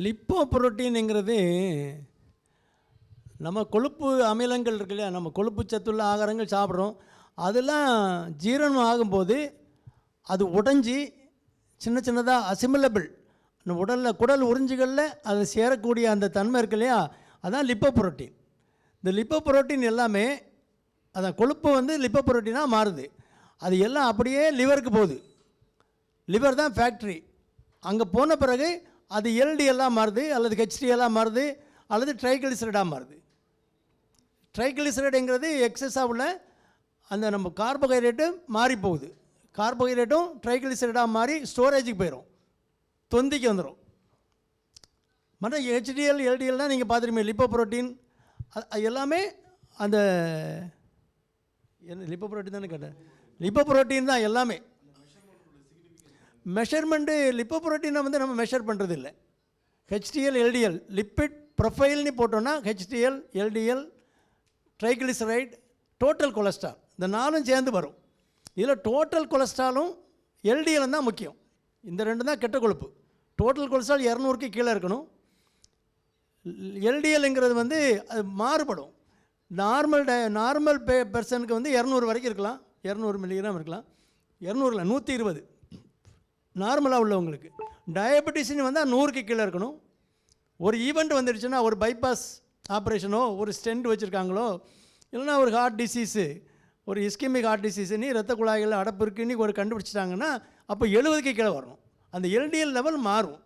Lipo புரோட்டீனுங்கிறது நம்ம கொழுப்பு அமிலங்கள் இருக்கு இல்லையா, நம்ம கொழுப்பு சத்துள்ள ஆகாரங்கள் சாப்பிட்றோம். அதெல்லாம் ஜீரணம் ஆகும்போது அது உடைஞ்சி சின்ன சின்னதாக அசிமிலபிள் நம்ம உடலில் குடல் உறிஞ்சிகளில் அது சேரக்கூடிய அந்த தன்மை இருக்கு இல்லையா, அதான் லிப்போ புரோட்டீன். இந்த லிப்போ புரோட்டீன் எல்லாமே அதான் கொழுப்பு வந்து லிப்போ புரோட்டீனாக மாறுது. அது எல்லாம் அப்படியே லிவருக்கு போகுது. லிவர் தான் ஃபேக்ட்ரி. அங்கே போன பிறகு அது எல்டிஎல்லாக மாறுது, அல்லது ஹெச்டிஎல்லாக மாறுது, அல்லது ட்ரைகிளிசரைடாக மாறுது. ட்ரைகிளிசரைடுங்கிறது எக்ஸஸாக உள்ள அந்த நம்ம கார்போஹைட்ரேட்டு மாறி போகுது. கார்போஹைட்ரேட்டும் ட்ரைகிளிசரைடாக மாறி ஸ்டோரேஜுக்கு போயிடும், தொந்திக்கு வந்துடும். மற்ற ஹெச்டிஎல் எல்டிஎல்னால் நீங்கள் பார்த்துருப்பீங்க. லிப்போ புரோட்டீன் எல்லாமே அந்த என்ன லிப்போ புரோட்டீன் தானே கேட்டேன். லிப்போ புரோட்டீன் தான் எல்லாமே. மெஷர்மெண்ட்டு லிப்போ புரோட்டீனை வந்து நம்ம மெஷர் பண்ணுறது இல்லை. ஹெச்டிஎல் எல்டிஎல் லிப்பிட் ப்ரொஃபைல்னு போட்டோன்னா HDL LDL triglyceride total cholesterol இந்த நாலும் சேர்ந்து வரும். இதில் டோட்டல் கொலஸ்ட்ராலும் எல்டிஎலும் தான் முக்கியம். இந்த ரெண்டு தான் கெட்ட கொழுப்பு. டோட்டல் கொலஸ்ட்ரால் 200க்கு கீழே இருக்கணும். எல்டிஎல்ங்கிறது வந்து அது மாறுபடும். நார்மல் பெர்சனுக்கு வந்து 200 வரைக்கும் இருக்கலாம், 200 மில்லிகிராம் இருக்கலாம். 200 120 நார்மலாக உள்ளவங்களுக்கு. டயபெட்டிஸ்னு வந்தால் 100க்கு கீழே இருக்கணும். ஒரு ஈவெண்ட் வந்துடுச்சுன்னா, ஒரு பைபாஸ் ஆப்ரேஷனோ, ஒரு ஸ்டென்ட் வச்சுருக்காங்களோ, இல்லைனா ஒரு ஹார்ட் டிசீஸு, ஒரு இஸ்கெமிக் ஹார்ட் டிசீஸுன்னு ரத்த குழாய்கள் அடப்பு இருக்குன்னு ஒரு கண்டுபிடிச்சிட்டாங்கன்னா அப்போ 70க்கு கீழே வரணும். அந்த எல்டிஎல் லெவல் மாறும்.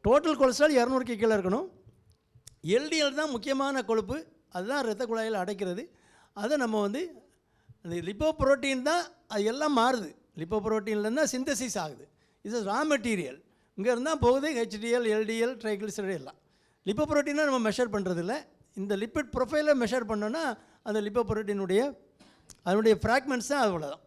டோட்டல் கொலஸ்ட்ரால் 200க்கு கீழே இருக்கணும். எல்டிஎல் தான் முக்கியமான கொழுப்பு, அதுதான் ரத்த குழாயில் அடைக்கிறது. அதை நம்ம வந்து அந்த லிப்போ புரோட்டீன் தான் அது எல்லாம் மாறுது. லிப்போ புரோட்டீன்லேருந்து தான் சிந்தசிஸ் ஆகுது. இது ரா மெட்டீரியல் இங்கே இருந்தால் போகுது. ஹெச்டிஎல் எல்டிஎல் ட்ரைகிளிசரைடு எல்லாம் லிப்போ புரோட்டீனாக நம்ம மெஷர் பண்ணுறதில்ல. இந்த லிப்பிட் ப்ரொஃபைலை மெஷர் பண்ணோன்னா அந்த லிப்போ புரோட்டீனுடைய அதனுடைய ஃப்ராக்மெண்ட்ஸ் தான் அவ்வளோதான்.